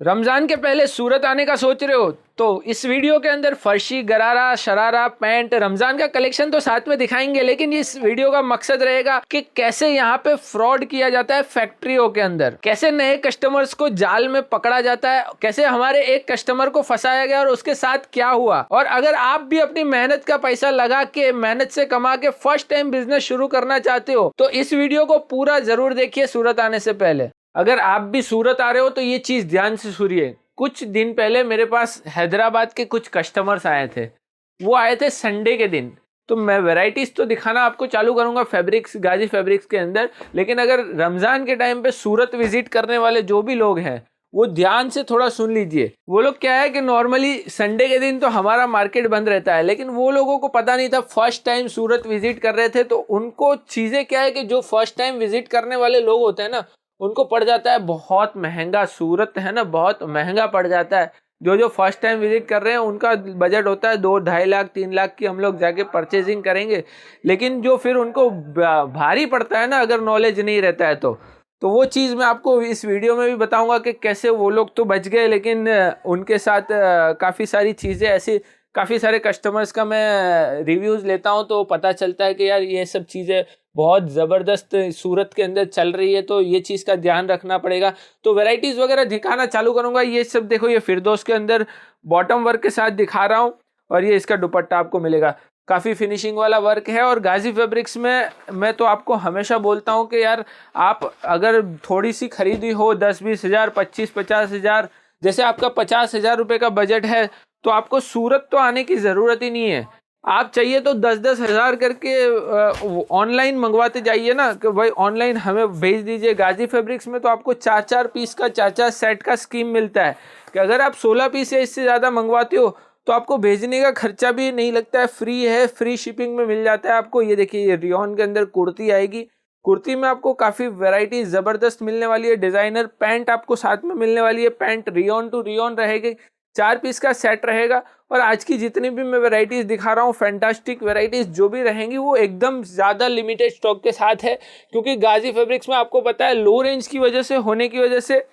रमजान के पहले सूरत आने का सोच रहे हो तो इस वीडियो के अंदर फर्शी, गरारा, शरारा, पैंट, रमजान का कलेक्शन तो साथ में दिखाएंगे, लेकिन इस वीडियो का मकसद रहेगा कि कैसे यहाँ पे फ्रॉड किया जाता है फैक्ट्रियों के अंदर, कैसे नए कस्टमर्स को जाल में पकड़ा जाता है, कैसे हमारे एक कस्टमर को फंसाया गया और उसके साथ क्या हुआ। और अगर आप भी अपनी मेहनत का पैसा लगा के, मेहनत से कमा के फर्स्ट टाइम बिजनेस शुरू करना चाहते हो तो इस वीडियो को पूरा जरूर देखिए सूरत आने से पहले। अगर आप भी सूरत आ रहे हो तो ये चीज ध्यान से सुनिए। कुछ दिन पहले मेरे पास हैदराबाद के कुछ कस्टमर्स आए थे। वो आए थे संडे के दिन। तो मैं वैरायटीज तो दिखाना आपको चालू करूंगा फैब्रिक्स, गाजी फैब्रिक्स के अंदर, लेकिन अगर रमजान के टाइम पे सूरत विजिट करने वाले जो भी लोग हैं वो ध्यान से थोड़ा सुन लीजिए। वो लोग क्या है कि नॉर्मली संडे के दिन तो हमारा मार्केट बंद रहता है, लेकिन वो लोगों को पता नहीं था, फर्स्ट टाइम सूरत विजिट कर रहे थे, तो उनको चीजें क्या है कि जो फर्स्ट टाइम विजिट करने वाले लोग होते हैं ना, उनको पड़ जाता है बहुत महंगा। सूरत है ना, बहुत महंगा पड़ जाता है। जो फर्स्ट टाइम विजिट कर रहे हैं उनका बजट होता है 2-2.5 लाख 3 लाख की हम लोग जाके परचेजिंग करेंगे, लेकिन जो फिर उनको भारी पड़ता है ना अगर नॉलेज नहीं रहता है तो वो चीज़ मैं आपको इस वीडियो में भी बताऊंगा कि कैसे वो लोग तो बच गए, लेकिन उनके साथ काफ़ी सारी चीज़ें ऐसी, काफ़ी सारे कस्टमर्स का मैं रिव्यूज़ लेता हूं तो पता चलता है कि यार ये सब चीज़ें बहुत ज़बरदस्त सूरत के अंदर चल रही है, तो ये चीज़ का ध्यान रखना पड़ेगा। तो वैरायटीज़ वगैरह दिखाना चालू करूँगा। ये सब देखो, ये फिरदौस के अंदर बॉटम वर्क के साथ दिखा रहा हूँ और ये इसका दुपट्टा आपको मिलेगा, काफ़ी फिनिशिंग वाला वर्क है। और गाजी फैब्रिक्स में मैं तो आपको हमेशा बोलता हूँ कि यार आप अगर थोड़ी सी खरीदी हो 10-20 हज़ार, 25-50 हज़ार, जैसे आपका 50 हज़ार रुपये का बजट है तो आपको सूरत तो आने की ज़रूरत ही नहीं है। आप चाहिए तो 10-10 हज़ार करके ऑनलाइन मंगवाते जाइए ना, कि भाई ऑनलाइन हमें भेज दीजिए। गाजी फैब्रिक्स में तो आपको 4-4 पीस का 4-4 सेट का स्कीम मिलता है कि अगर आप 16 पीस या इससे ज़्यादा मंगवाते हो तो आपको भेजने का खर्चा भी नहीं लगता है, फ्री है, फ्री शिपिंग में मिल जाता है आपको। ये देखिए, ये रियोन के अंदर कुर्ती आएगी। कुर्ती में आपको काफ़ी वैरायटी ज़बरदस्त मिलने वाली है। डिज़ाइनर पैंट आपको साथ में मिलने वाली है। पैंट रियोन टू रियोन रहेगी, 4 पीस का सेट रहेगा। और आज की जितनी भी मैं वैरायटीज़ दिखा रहा हूँ, फैंटास्टिक वैरायटीज़ जो भी रहेंगी वो एकदम ज़्यादा लिमिटेड स्टॉक के साथ है, क्योंकि गाजी फैब्रिक्स में आपको पता है लो रेंज की वजह से, होने की वजह से,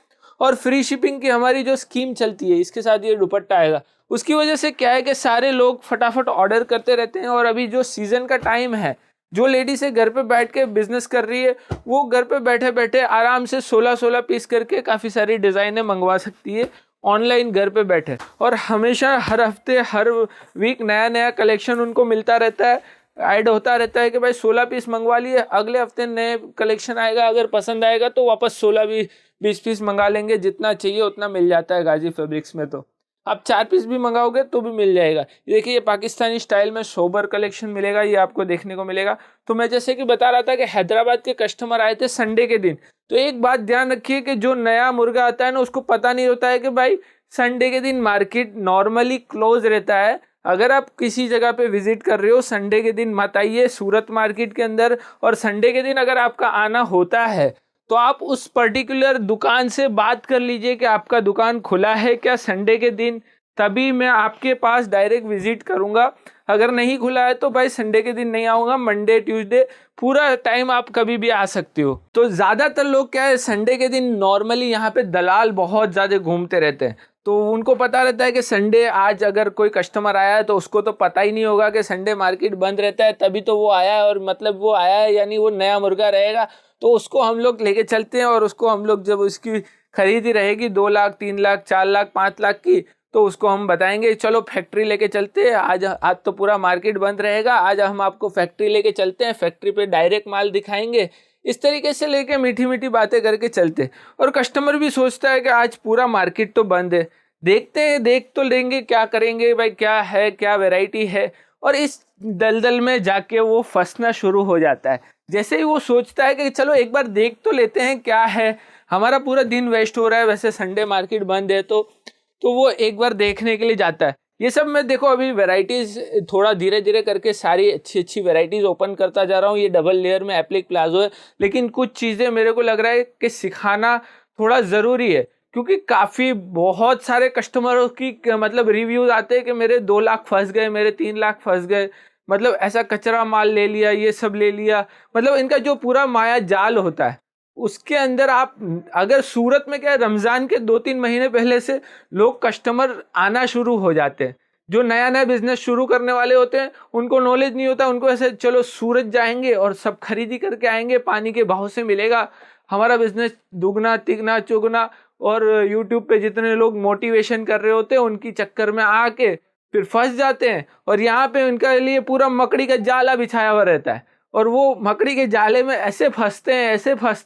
और फ्री शिपिंग की हमारी जो स्कीम चलती है, इसके साथ ये दुपट्टा आएगा, उसकी वजह से क्या है कि सारे लोग फटाफट ऑर्डर करते रहते हैं। और अभी जो सीज़न का टाइम है, जो लेडी से घर पे बैठ के बिजनेस कर रही है वो घर पे बैठे बैठे आराम से 16-16 पीस करके काफ़ी सारी डिज़ाइनें मंगवा सकती है ऑनलाइन घर पे बैठे। और हमेशा हर हफ्ते, हर वीक नया नया कलेक्शन उनको मिलता रहता है, ऐड होता रहता है कि भाई 16 पीस मंगवा लिए, अगले हफ्ते नए कलेक्शन आएगा, अगर पसंद आएगा तो वापस 16-20 पीस मंगा लेंगे, जितना चाहिए उतना मिल जाता है गाजी फैब्रिक्स में। तो आप 4 पीस भी मंगाओगे तो भी मिल जाएगा। ये देखिए, ये पाकिस्तानी स्टाइल में सोबर कलेक्शन मिलेगा, ये आपको देखने को मिलेगा। तो मैं जैसे कि बता रहा था कि हैदराबाद के कस्टमर आए थे संडे के दिन। तो एक बात ध्यान रखिए कि जो नया मुर्गा आता है ना, उसको पता नहीं होता है कि भाई संडे के दिन मार्केट नॉर्मली क्लोज रहता है। अगर आप किसी जगह पे विजिट कर रहे हो, संडे के दिन मत आइए सूरत मार्केट के अंदर। और संडे के दिन अगर आपका आना होता है तो आप उस पर्टिकुलर दुकान से बात कर लीजिए कि आपका दुकान खुला है क्या संडे के दिन, तभी मैं आपके पास डायरेक्ट विजिट करूंगा। अगर नहीं खुला है तो भाई संडे के दिन नहीं आऊँगा, मंडे ट्यूसडे पूरा टाइम आप कभी भी आ सकते हो। तो ज़्यादातर लोग क्या है, संडे के दिन नॉर्मली यहाँ पे दलाल बहुत ज़्यादा घूमते रहते हैं, तो उनको पता रहता है कि संडे आज अगर कोई कस्टमर आया है तो उसको तो पता ही नहीं होगा कि संडे मार्केट बंद रहता है, तभी तो वो आया है, और मतलब वो आया है यानी वो नया मुर्गा रहेगा। तो उसको हम लोग लेके चलते हैं और उसको हम लोग, जब उसकी खरीदी रहेगी 2 लाख 3 लाख 4 लाख 5 लाख की, तो उसको हम बताएंगे चलो फैक्ट्री लेके चलते हैं, आज तो पूरा मार्केट बंद रहेगा, आज हम आपको फैक्ट्री लेके चलते हैं, फैक्ट्री पे डायरेक्ट माल दिखाएंगे। इस तरीके से लेके मीठी मीठी बातें करके चलते। और कस्टमर भी सोचता है कि आज पूरा मार्केट तो बंद है, देखते हैं, देख तो लेंगे, क्या करेंगे भाई, क्या है, क्या वैरायटी है। और इस दलदल में जाके वो फंसना शुरू हो जाता है। जैसे ही वो सोचता है कि चलो एक बार देख तो लेते हैं क्या है, हमारा पूरा दिन वेस्ट हो रहा है, वैसे संडे मार्केट बंद है, तो वो एक बार देखने के लिए जाता है। ये सब मैं देखो अभी वैरायटीज़ थोड़ा धीरे धीरे करके सारी अच्छी अच्छी वैरायटीज़ ओपन करता जा रहा हूँ। ये डबल लेयर में एप्लिक प्लाजो है, लेकिन कुछ चीज़ें मेरे को लग रहा है कि सिखाना थोड़ा ज़रूरी है, क्योंकि काफ़ी बहुत सारे कस्टमरों की मतलब रिव्यूज़ आते हैं कि मेरे 2 लाख फंस गए, मेरे 3 लाख फंस गए, मतलब ऐसा कचरा माल ले लिया, ये सब ले लिया, मतलब इनका जो पूरा माया जाल होता है उसके अंदर आप अगर सूरत में क्या है, रमज़ान के 2-3 महीने पहले से लोग कस्टमर आना शुरू हो जाते हैं। जो नया नया बिजनेस शुरू करने वाले होते हैं उनको नॉलेज नहीं होता, उनको ऐसे चलो सूरत जाएंगे और सब खरीदी करके आएंगे, पानी के भाव से मिलेगा, हमारा बिजनेस दुगना तिगना चौगुना। और यूट्यूब पे जितने लोग मोटिवेशन कर रहे होते हैं उनकी चक्कर में आके फिर फंस जाते हैं, और यहाँ पे उनके लिए पूरा मकड़ी का जाला बिछाया हुआ रहता है, और वो मकड़ी के जाले में ऐसे फंसते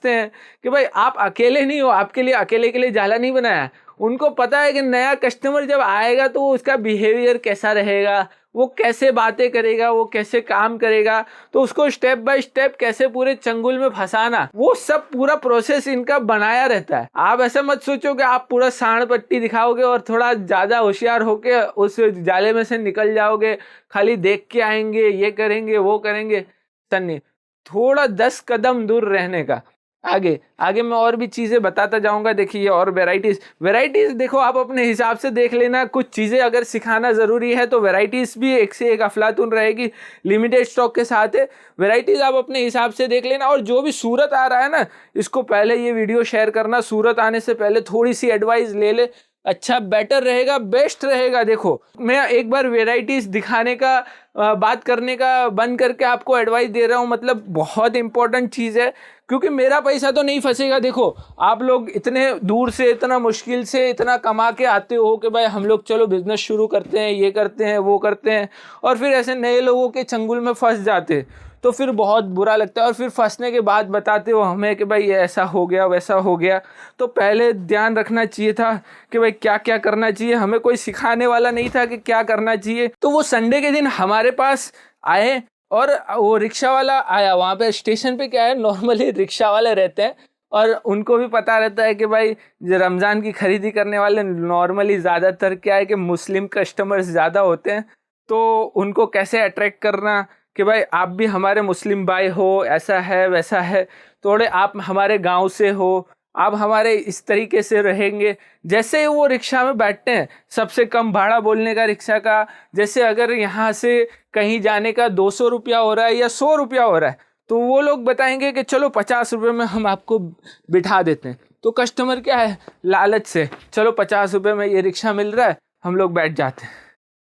हैं कि भाई आप अकेले नहीं हो, आपके लिए अकेले के लिए जाला नहीं बनाया है। उनको पता है कि नया कस्टमर जब आएगा तो उसका बिहेवियर कैसा रहेगा, वो कैसे बातें करेगा, वो कैसे काम करेगा, तो उसको स्टेप बाय स्टेप कैसे पूरे चंगुल में फंसाना, वो सब पूरा प्रोसेस इनका बनाया रहता है। आप ऐसा मत सोचो कि आप पूरा सांड पट्टी दिखाओगे और थोड़ा ज़्यादा होशियार होके उस जाले में से निकल जाओगे, खाली देख के आएंगे, ये करेंगे वो करेंगे। नहीं, थोड़ा 10 कदम दूर रहने का। आगे आगे मैं और भी चीज़ें बताता जाऊंगा। देखिए और वैरायटीज़ देखो, आप अपने हिसाब से देख लेना। कुछ चीज़ें अगर सिखाना ज़रूरी है तो वैरायटीज़ भी एक से एक अफलातून रहेगी, लिमिटेड स्टॉक के साथ है। वैरायटीज़ आप अपने हिसाब से देख लेना। और जो भी सूरत आ रहा है ना, इसको पहले ये वीडियो शेयर करना, सूरत आने से पहले थोड़ी सी एडवाइस ले ले, अच्छा बेटर रहेगा, बेस्ट रहेगा। देखो मैं एक बार वैरायटीज़ दिखाने का बात करने का बंद करके आपको एडवाइस दे रहा हूँ, मतलब बहुत इंपॉर्टेंट चीज़ है, क्योंकि मेरा पैसा तो नहीं फंसेगा। देखो आप लोग इतने दूर से इतना मुश्किल से इतना कमा के आते हो कि भाई हम लोग चलो बिजनेस शुरू करते हैं, ये करते हैं वो करते हैं, और फिर ऐसे नए लोगों के चंगुल में फंस जाते तो फिर बहुत बुरा लगता है। और फिर फंसने के बाद बताते हो हमें कि भाई ये ऐसा हो गया वैसा हो गया। तो पहले ध्यान रखना चाहिए था कि भाई क्या क्या करना चाहिए। हमें कोई सिखाने वाला नहीं था कि क्या करना चाहिए। तो वो संडे के दिन हमारे पास आए और वो रिक्शा वाला आया। वहाँ पे स्टेशन पे क्या है, नॉर्मली रिक्शा वाले रहते हैं और उनको भी पता रहता है कि भाई रमज़ान की खरीदी करने वाले नॉर्मली ज़्यादातर क्या है कि मुस्लिम कस्टमर्स ज़्यादा होते हैं, तो उनको कैसे अट्रैक्ट करना कि भाई आप भी हमारे मुस्लिम भाई हो, ऐसा है वैसा है, थोड़े आप हमारे गांव से हो, आप हमारे इस तरीके से रहेंगे। जैसे ही वो रिक्शा में बैठते हैं, सबसे कम भाड़ा बोलने का रिक्शा का, जैसे अगर यहाँ से कहीं जाने का 200 रुपया हो रहा है या 100 रुपया हो रहा है, तो वो लोग बताएंगे कि चलो 50 रुपये में हम आपको बिठा देते हैं। तो कस्टमर क्या है, लालच से चलो 50 रुपये में ये रिक्शा मिल रहा है, हम लोग बैठ जाते हैं।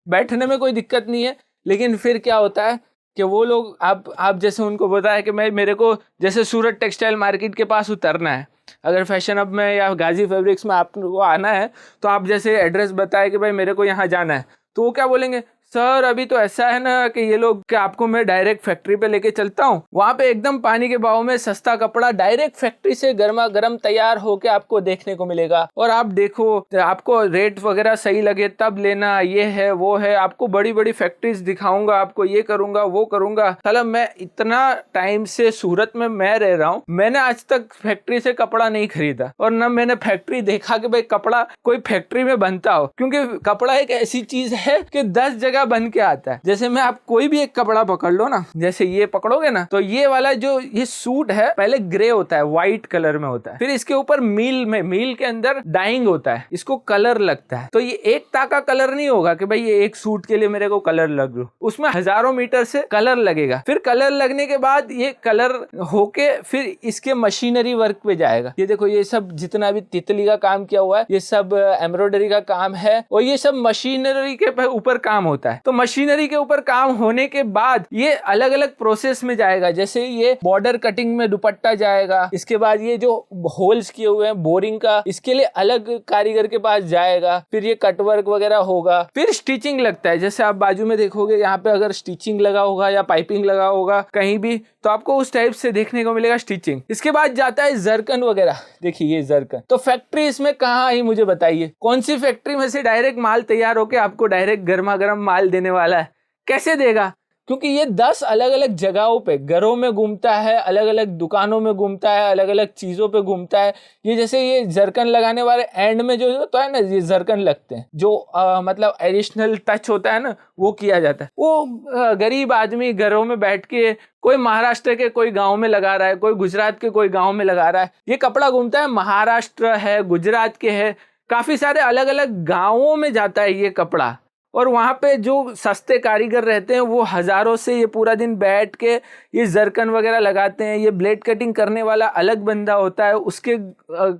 बैठने में कोई दिक्कत नहीं है, लेकिन फिर क्या होता है कि वो लोग आप जैसे उनको बताया कि मेरे को जैसे सूरत टेक्सटाइल मार्केट के पास उतरना है, अगर फैशन हब में या गाजी फैब्रिक्स में आपको आना है, तो आप जैसे एड्रेस बताए कि भाई मेरे को यहाँ जाना है, तो वो क्या बोलेंगे, सर अभी तो ऐसा है ना कि ये लोग कि आपको मैं डायरेक्ट फैक्ट्री पे लेके चलता हूँ, वहाँ पे एकदम पानी के भाव में सस्ता कपड़ा डायरेक्ट फैक्ट्री से गर्मा गर्म तैयार होके आपको देखने को मिलेगा। और आप देखो, आपको रेट वगैरह सही लगे तब लेना, ये है वो है, आपको बड़ी बड़ी फैक्ट्रीज दिखाऊंगा, आपको ये करूंगा वो करूंगा। चलो मैं इतना टाइम से सूरत में मैं रह रहा हूँ, मैंने आज तक फैक्ट्री से कपड़ा नहीं खरीदा और न मैंने फैक्ट्री देखा कि भाई कपड़ा कोई फैक्ट्री में बनता हो, क्योंकि कपड़ा एक ऐसी चीज है कि 10 जगह बन के आता है। जैसे मैं आप कोई भी एक कपड़ा पकड़ लो ना, जैसे ये पकड़ोगे ना, तो ये वाला जो ये सूट है पहले ग्रे होता है, व्हाइट कलर में होता है, फिर इसके ऊपर मील के अंदर डाइंग होता है, इसको कलर लगता है। तो ये एक ताका कलर नहीं होगा कि भाई ये एक सूट के लिए मेरे को कलर लग लो, उसमें हजारों मीटर से कलर लगेगा। फिर कलर लगने के बाद ये कलर होके फिर इसके मशीनरी वर्क पे जाएगा। ये देखो ये सब जितना भी तितली का काम किया हुआ है, ये सब एम्ब्रॉयडरी का काम है, और ये सब मशीनरी के ऊपर काम होता है। तो मशीनरी के ऊपर काम होने के बाद ये अलग अलग प्रोसेस में जाएगा। जैसे ये बॉर्डर कटिंग में दुपट्टा जाएगा, इसके बाद ये जो होल्स किए हुए हैं बोरिंग का, इसके लिए अलग कारीगर के पास जाएगा, फिर ये कटवर्क वगैरह होगा, फिर स्टिचिंग लगता है। जैसे आप बाजू में देखोगे यहाँ पे अगर स्टिचिंग लगा होगा या पाइपिंग लगा होगा कहीं भी, तो आपको उस टाइप से देखने को मिलेगा स्टिचिंग। इसके बाद जाता है जरकन वगैरह। देखिए ये जरकन, तो फैक्ट्री इसमें कहाँ आई मुझे बताइए, कौन सी फैक्ट्री में से डायरेक्ट माल तैयार होके आपको डायरेक्ट गर्मा गर्म माल देने वाला है? कैसे देगा? क्योंकि ये 10 अलग अलग जगहों पे, घरों में घूमता है, अलग अलग दुकानों में घूमता है, अलग अलग चीजों पे घूमता है। ये जैसे ये जरकन लगाने वाले एंड में जो होता है ना, ये जरकन लगते हैं, जो मतलब एडिशनल टच होता है ना, वो किया जाता है। वो गरीब आदमी घरों में बैठ के, कोई महाराष्ट्र के कोई गांव में लगा रहा है, कोई गुजरात के कोई गांव में लगा रहा है। ये कपड़ा घूमता है, महाराष्ट्र है, गुजरात के है, काफी सारे अलग अलग गांवों में जाता है ये कपड़ा। और वहाँ पे जो सस्ते कारीगर रहते हैं वो हज़ारों से ये पूरा दिन बैठ के ये जरकन वगैरह लगाते हैं। ये ब्लेड कटिंग करने वाला अलग बंदा होता है, उसके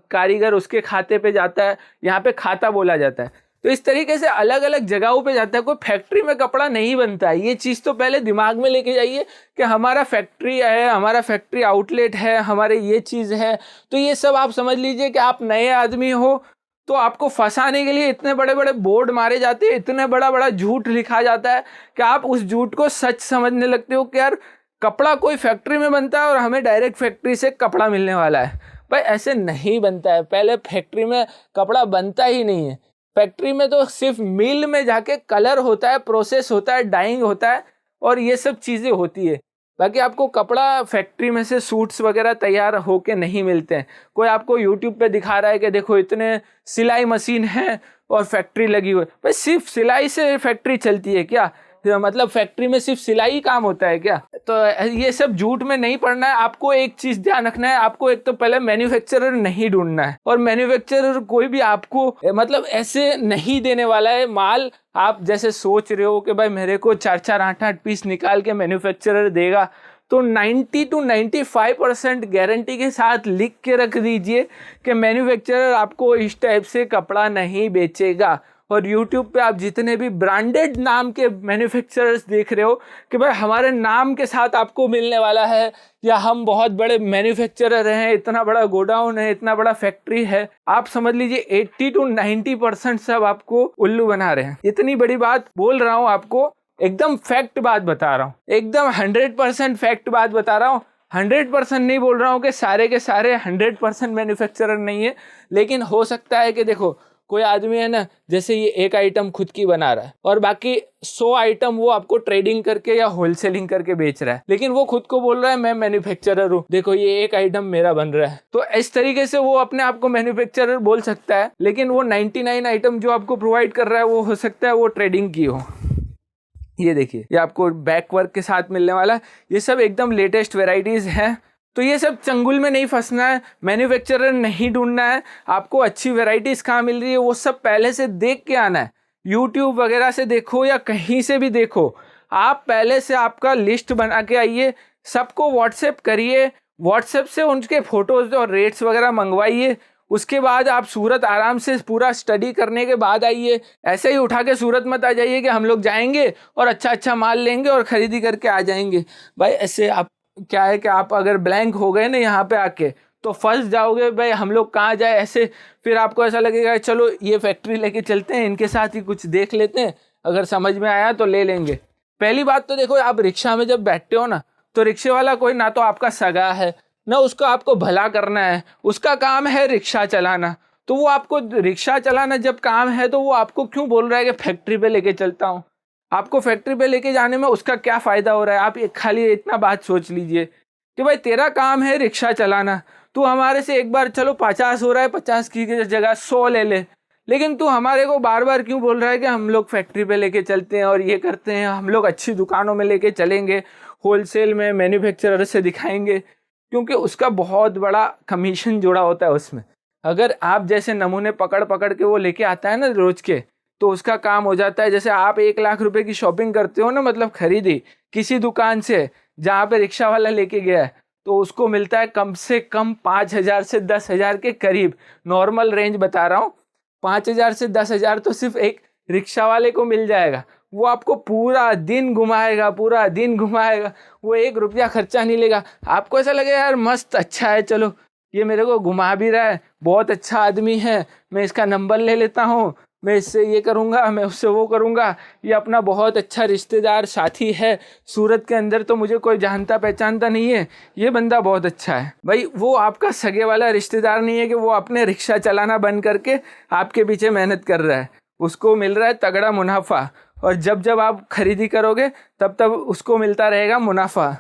कारीगर उसके खाते पे जाता है, यहाँ पे खाता बोला जाता है। तो इस तरीके से अलग अलग जगहों पे जाता है। कोई फैक्ट्री में कपड़ा नहीं बनता है, ये चीज़ तो पहले दिमाग में लेके जाइए कि हमारा फैक्ट्री है, हमारा फैक्ट्री आउटलेट है, हमारे ये चीज़ है। तो ये सब आप समझ लीजिए कि आप नए आदमी हो तो आपको फंसाने के लिए इतने बड़े बड़े बोर्ड मारे जाते हैं, इतने बड़ा बड़ा झूठ लिखा जाता है कि आप उस झूठ को सच समझने लगते हो कि यार कपड़ा कोई फैक्ट्री में बनता है और हमें डायरेक्ट फैक्ट्री से कपड़ा मिलने वाला है। भाई ऐसे नहीं बनता है। पहले फैक्ट्री में कपड़ा बनता ही नहीं है। फैक्ट्री में तो सिर्फ मिल में जाके कलर होता है, प्रोसेस होता है, डाइंग होता है और ये सब चीज़ें होती है। बाकी आपको कपड़ा फैक्ट्री में से सूट्स वगैरह तैयार होके नहीं मिलते हैं। कोई आपको यूट्यूब पे दिखा रहा है कि देखो इतने सिलाई मशीन है और फैक्ट्री लगी हुई है। भाई सिर्फ सिलाई से फैक्ट्री चलती है क्या? मतलब फैक्ट्री में सिर्फ सिलाई काम होता है क्या? तो ये सब झूठ में नहीं पड़ना है। आपको एक चीज़ ध्यान रखना है, आपको एक तो पहले मैन्युफैक्चरर नहीं ढूंढना है, और मैन्युफैक्चरर कोई भी आपको मतलब ऐसे नहीं देने वाला है माल। आप जैसे सोच रहे हो कि भाई मेरे को 4-4 8-8 पीस निकाल के मैन्युफैक्चरर देगा, तो 90 to 95% गारंटी के साथ लिख के रख दीजिए कि मैन्युफैक्चरर आपको इस टाइप से कपड़ा नहीं बेचेगा। और YouTube पे आप जितने भी ब्रांडेड नाम के मैन्युफैक्चरर्स देख रहे हो कि भाई हमारे नाम के साथ आपको मिलने वाला है, या हम बहुत बड़े मैन्युफैक्चरर हैं, इतना बड़ा गोडाउन है, इतना बड़ा फैक्ट्री है, आप समझ लीजिए 80 to 90% सब आपको उल्लू बना रहे हैं। इतनी बड़ी बात बोल रहा हूँ आपको, एकदम फैक्ट बात बता रहा हूँ, एकदम 100% फैक्ट बात बता रहा हूँ। 100% नहीं बोल रहा हूँ कि सारे के सारे 100% मैन्युफैक्चरर नहीं है, लेकिन हो सकता है कि देखो कोई आदमी है ना, जैसे ये एक आइटम खुद की बना रहा है और बाकी 100 आइटम वो आपको ट्रेडिंग करके या होलसेलिंग करके बेच रहा है, लेकिन वो खुद को बोल रहा है मैं मैन्युफैक्चरर हूँ, देखो ये एक आइटम मेरा बन रहा है। तो इस तरीके से वो अपने आप को मैन्युफैक्चरर बोल सकता है, लेकिन वो 99 आइटम जो आपको प्रोवाइड कर रहा है वो हो सकता है वो ट्रेडिंग की हो। ये देखिए, ये आपको बैक वर्क के साथ मिलने वाला है। ये सब एकदम लेटेस्ट वेराइटीज़ हैं। तो ये सब चंगुल में नहीं फंसना है, मैन्युफैक्चरर नहीं ढूंढना है। आपको अच्छी वेराइटीज़ कहाँ मिल रही है वो सब पहले से देख के आना है। यूट्यूब वगैरह से देखो या कहीं से भी देखो, आप पहले से आपका लिस्ट बना के आइए, सबको व्हाट्सएप करिए, व्हाट्सएप से उनके फ़ोटोज़ और रेट्स वगैरह मंगवाइए। उसके बाद आप सूरत आराम से पूरा स्टडी करने के बाद आइए। ऐसे ही उठा के सूरत मत आ जाइए कि हम लोग जाएंगे और अच्छा माल लेंगे और ख़रीदी करके आ जाएंगे। भाई ऐसे आप क्या है कि आप अगर ब्लैंक हो गए ना यहाँ पे आके तो फंस जाओगे। भाई हम लोग कहाँ जाए, ऐसे फिर आपको ऐसा लगेगा चलो ये फैक्ट्री लेके चलते हैं, इनके साथ ही कुछ देख लेते हैं, अगर समझ में आया तो ले लेंगे। पहली बात तो देखो, आप रिक्शा में जब बैठते हो ना, तो रिक्शे वाला कोई ना तो आपका सगा है ना उसका आपको भला करना है, उसका काम है रिक्शा चलाना। तो वो आपको रिक्शा चलाना जब काम है तो वो आपको क्यों बोल रहा है कि फैक्ट्री पे लेके चलता हूँ? आपको फैक्ट्री पे लेके जाने में उसका क्या फ़ायदा हो रहा है? आप खाली इतना बात सोच लीजिए कि भाई तेरा काम है रिक्शा चलाना, तू हमारे से एक बार चलो 50 हो रहा है, 50 की जगह 100 ले ले, लेकिन तू हमारे को बार बार क्यों बोल रहा है कि हम लोग फैक्ट्री पे लेके चलते हैं और ये करते हैं, हम लोग अच्छी दुकानों में लेके चलेंगे, होलसेल में मैन्युफैक्चरर से दिखाएंगे, क्योंकि उसका बहुत बड़ा कमीशन जुड़ा होता है उसमें। अगर आप जैसे नमूने पकड़ पकड़ के वो लेके आता है ना रोज के, तो उसका काम हो जाता है। जैसे आप 1 लाख रुपए की शॉपिंग करते हो ना, मतलब खरीदी किसी दुकान से जहाँ पे रिक्शा वाला लेके गया है, तो उसको मिलता है कम से कम 5,000 से 10,000 के करीब। नॉर्मल रेंज बता रहा हूँ, 5,000 से 10,000 तो सिर्फ एक रिक्शा वाले को मिल जाएगा। वो आपको पूरा दिन घुमाएगा, पूरा दिन घुमाएगा, वो 1 रुपया खर्चा नहीं लेगा। आपको ऐसा लगेगा यार मस्त अच्छा है, चलो ये मेरे को घुमा भी रहा है, बहुत अच्छा आदमी है, मैं इसका नंबर ले लेता हूँ, मैं इससे ये करूँगा, मैं उससे वो करूँगा, ये अपना बहुत अच्छा रिश्तेदार साथी है, सूरत के अंदर तो मुझे कोई जानता पहचानता नहीं है, ये बंदा बहुत अच्छा है। भाई वो आपका सगे वाला रिश्तेदार नहीं है कि वो अपने रिक्शा चलाना बंद करके आपके पीछे मेहनत कर रहा है, उसको मिल रहा है तगड़ा मुनाफा, और जब जब आप खरीदी करोगे तब तब उसको मिलता रहेगा मुनाफा।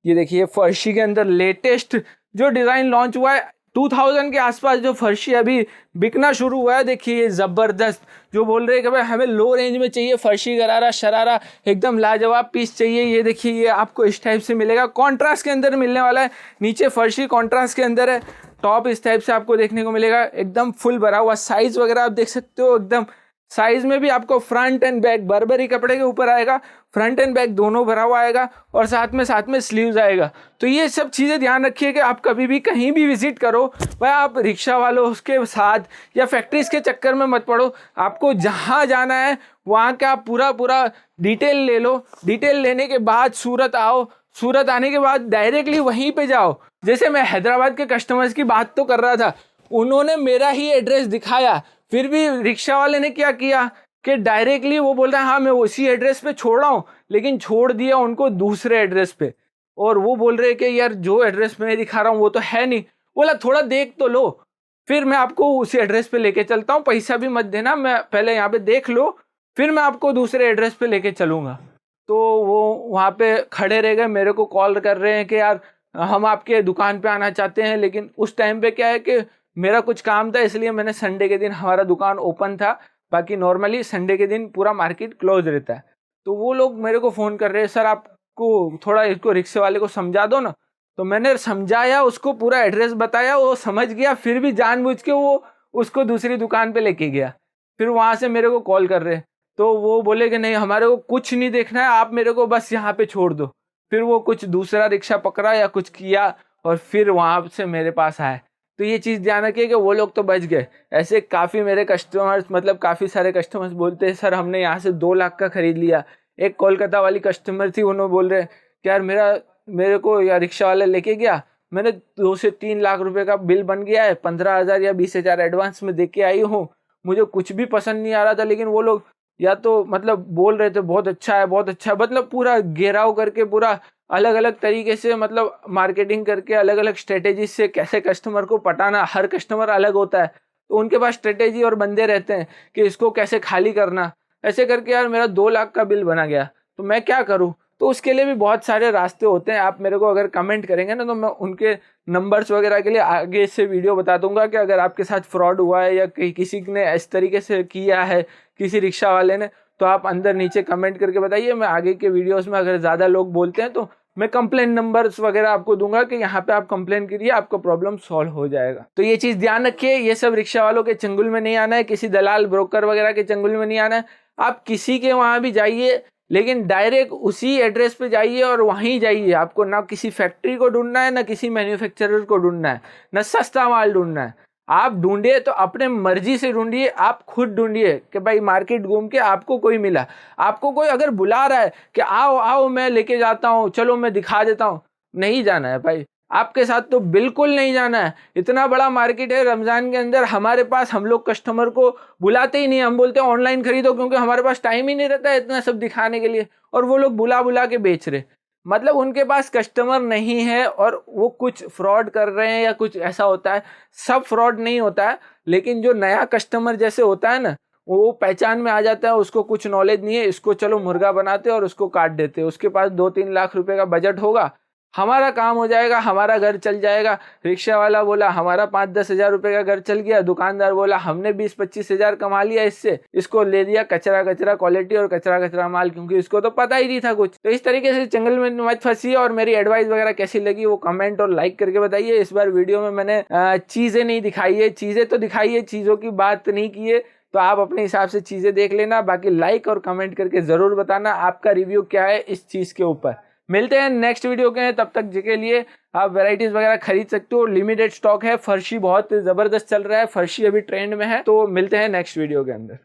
ये देखिए फर्शी के अंदर लेटेस्ट जो डिज़ाइन लॉन्च हुआ है, 2000 के आसपास जो फर्शी अभी बिकना शुरू हुआ है, देखिए ज़बरदस्त। जो बोल रहे हैं कि भाई हमें लो रेंज में चाहिए फर्शी गरारा शरारा, एकदम लाजवाब पीस चाहिए, ये देखिए ये आपको इस टाइप से मिलेगा, कॉन्ट्रास्ट के अंदर मिलने वाला है। नीचे फर्शी कॉन्ट्रास्ट के अंदर है, टॉप इस टाइप से आपको देखने को मिलेगा, एकदम फुल भरा हुआ। साइज़ वगैरह आप देख सकते हो, एकदम साइज में भी आपको फ्रंट एंड बैक बर्बरी कपड़े के ऊपर आएगा, फ्रंट एंड बैक दोनों भरा हुआ आएगा और साथ में स्लीव्स आएगा। तो ये सब चीज़ें ध्यान रखिए कि आप कभी भी कहीं भी विजिट करो, भाई आप रिक्शा वालों के साथ या फैक्ट्रीज के चक्कर में मत पड़ो। आपको जहाँ जाना है वहाँ का पूरा डिटेल ले लो। डिटेल लेने के बाद सूरत आओ, सूरत आने के बाद डायरेक्टली वहीं पे जाओ। जैसे मैं हैदराबाद के कस्टमर्स की बात तो कर रहा था, उन्होंने मेरा ही एड्रेस दिखाया, फिर भी रिक्शा वाले ने क्या किया कि डायरेक्टली वो बोल रहा है हाँ मैं उसी एड्रेस पे छोड़ रहा हूँ, लेकिन छोड़ दिया उनको दूसरे एड्रेस पे। और वो बोल रहे कि यार जो एड्रेस मैं दिखा रहा हूँ वो तो है नहीं। बोला थोड़ा देख तो लो, फिर मैं आपको उसी एड्रेस पे लेके चलता हूँ, पैसा भी मत देना, मैं पहले यहाँ पे देख लो, फिर मैं आपको दूसरे एड्रेस पे लेके चलूँगा। तो वो वहाँ पे खड़े रह गए, मेरे को कॉल कर रहे हैं कि यार हम आपके दुकान पे आना चाहते हैं, लेकिन उस टाइम पे क्या है कि मेरा कुछ काम था, इसलिए मैंने संडे के दिन, हमारा दुकान ओपन था, बाकी नॉर्मली संडे के दिन पूरा मार्केट क्लोज रहता है। तो वो लोग मेरे को फ़ोन कर रहे हैं, सर आपको थोड़ा इसको रिक्शे वाले को समझा दो ना। तो मैंने समझाया, उसको पूरा एड्रेस बताया, वो समझ गया, फिर भी जानबूझ के वो उसको दूसरी दुकान पे लेके गया। फिर वहाँ से मेरे को कॉल कर रहे, तो वो बोले कि नहीं हमारे को कुछ नहीं देखना है, आप मेरे को बस यहाँ पे छोड़ दो। फिर वो कुछ दूसरा रिक्शा पकड़ा या कुछ किया और फिर वहाँ से मेरे पास आए। तो ये चीज़ ध्यान रखिए कि वो लोग तो बच गए। ऐसे काफ़ी मेरे कस्टमर्स, मतलब काफ़ी सारे कस्टमर्स बोलते हैं सर हमने यहाँ से 2 लाख का ख़रीद लिया। एक कोलकाता वाली कस्टमर थी, उन्होंने बोल रहे कि यार मेरे को या रिक्शा वाले लेके गया, मैंने 2 से 3 लाख रुपए का बिल बन गया है, 15,000 या 20,000 एडवांस में दे के आई हूँ, मुझे कुछ भी पसंद नहीं आ रहा था, लेकिन वो लोग या तो मतलब बोल रहे थे बहुत अच्छा है बहुत अच्छा है, मतलब पूरा घेराव करके, पूरा अलग अलग तरीके से, मतलब मार्केटिंग करके अलग अलग स्ट्रेटेजी से कैसे कस्टमर को पटाना। हर कस्टमर अलग होता है, तो उनके पास स्ट्रेटेजी और बंदे रहते हैं कि इसको कैसे खाली करना। ऐसे करके यार मेरा 2 लाख का बिल बना गया, तो मैं क्या करूँ। तो उसके लिए भी बहुत सारे रास्ते होते हैं। आप मेरे को अगर कमेंट करेंगे ना, तो मैं उनके नंबर्स वगैरह के लिए आगे से वीडियो बता दूंगा कि अगर आपके साथ फ्रॉड हुआ है या किसी ने इस तरीके से किया है किसी रिक्शा वाले ने, तो आप अंदर नीचे कमेंट करके बताइए। मैं आगे के वीडियोस में अगर ज़्यादा लोग बोलते हैं तो मैं कंप्लेन नंबर्स वगैरह आपको दूंगा कि यहाँ पे आप कंप्लेन करिए, आपका प्रॉब्लम सॉल्व हो जाएगा। तो ये चीज़ ध्यान रखिए, ये सब रिक्शा वालों के चंगुल में नहीं आना है, किसी दलाल ब्रोकर वगैरह के चंगुल में नहीं आना है। आप किसी के वहाँ भी जाइए, लेकिन डायरेक्ट उसी एड्रेस पे जाइए और वहीं जाइए। आपको ना किसी फैक्ट्री को ढूंढना है, ना किसी मैन्युफैक्चरर को ढूंढना है, ना सस्ता माल ढूंढना है। आप ढूंढिए तो अपने मर्जी से ढूंढिए, आप खुद ढूंढिए कि भाई मार्केट घूम के आपको कोई मिला, आपको कोई अगर बुला रहा है कि आओ आओ मैं लेके जाता हूँ, चलो मैं दिखा देता हूँ, नहीं जाना है भाई, आपके साथ तो बिल्कुल नहीं जाना है। इतना बड़ा मार्केट है रमज़ान के अंदर, हमारे पास, हम लोग कस्टमर को बुलाते ही नहीं, हम बोलते हैं ऑनलाइन खरीदो, क्योंकि हमारे पास टाइम ही नहीं रहता है इतना सब दिखाने के लिए, और वो लोग बुला बुला के बेच रहे, मतलब उनके पास कस्टमर नहीं है और वो कुछ फ्रॉड कर रहे हैं या कुछ ऐसा होता है। सब फ्रॉड नहीं होता है, लेकिन जो नया कस्टमर जैसे होता है ना, वो पहचान में आ जाता है, उसको कुछ नॉलेज नहीं है, इसको चलो मुर्गा बनाते और उसको काट देते। उसके पास 2-3 लाख रुपए का बजट होगा, हमारा काम हो जाएगा, हमारा घर चल जाएगा। रिक्शा वाला बोला हमारा 5-10 हज़ार रुपए का घर चल गया, दुकानदार बोला हमने 20-25 हज़ार कमा लिया इससे, इसको ले लिया कचरा क्वालिटी और कचरा माल, क्योंकि इसको तो पता ही नहीं था कुछ। तो इस तरीके से जंगल में मत फंसिए। और मेरी एडवाइस वगैरह कैसी लगी वो कमेंट और लाइक करके बताइए। इस बार वीडियो में मैंने चीज़ें नहीं दिखाई है, चीज़ें तो दिखाई है, चीज़ों की बात नहीं की है, तो आप अपने हिसाब से चीज़ें देख लेना। बाकी लाइक और कमेंट करके ज़रूर बताना आपका रिव्यू क्या है इस चीज़ के ऊपर। मिलते हैं नेक्स्ट वीडियो के, तब तक के लिए आप वैरायटीज वगैरह खरीद सकते हो, लिमिटेड स्टॉक है। फर्शी बहुत ज़बरदस्त चल रहा है, फर्शी अभी ट्रेंड में है। तो मिलते हैं नेक्स्ट वीडियो के अंदर।